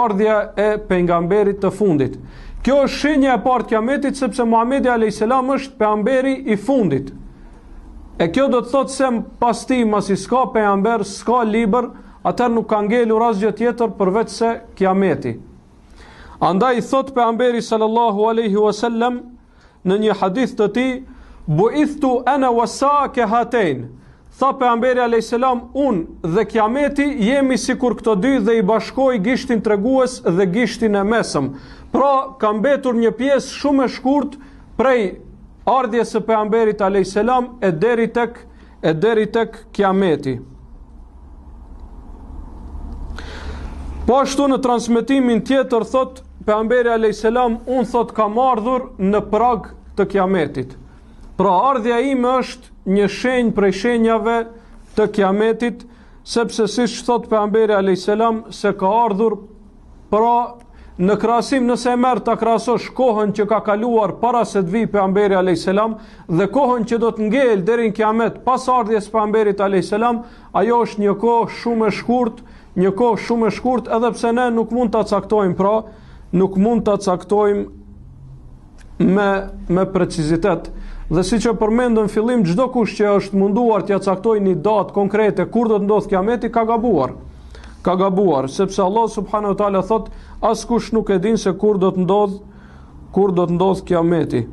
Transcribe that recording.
ardhja e pejgamberit të fundit. Kjo është shenja e parë të kiametit, sepse Muhamedi a.s. është pejgamberi i fundit. E kjo do të thotë se pas tij, masi s'ka pejgamber, s'ka libër, atëherë nuk ka ngelur asgjë tjetër përveç se kiameti. Andaj thot pejgamberi sallallahu alaihi wasallam në një hadith të tij, bu'ithtu ana wasa'aka hatain. Tha pejgamberi alayhis salam, unë dhe kiameti jemi sikur këto dy, dhe i bashkoi gishtin tregues dhe gishtin e mesëm. Pra ka mbetur një pjesë shumë e shkurt prej ardhjes së pejgamberit alayhis salam e deri tek kiameti. Po ashtu në transmetimin tjetër thot pejgamberi alayhis salam, unë thot kam ardhur në prag të kiametit. Pra ardhja ime është një shenjë prej shenjave të kiametit, sepse siç thot pejgamberi alayhis salam se ka ardhur, pra në krahasim nëse e merr ta krahasosh kohën që ka kaluar para se të vijë pejgamberi alayhis salam dhe kohën që do të ngel deri në kiamet pas ardhjes së pejgamberit alayhis salam, ajo është një kohë shumë e shkurt, edhe pse ne nuk mund ta caktojmë, nuk mund ta caktojmë me precizitet. Dhe siç e përmendëm në fillim, çdo kush që është munduar t'ia caktojë një datë konkrete kur do të ndodh kiameti ka gabuar, sepse Allah subhanahu wa taala thot, askush nuk e din se kur do të ndodh kiameti.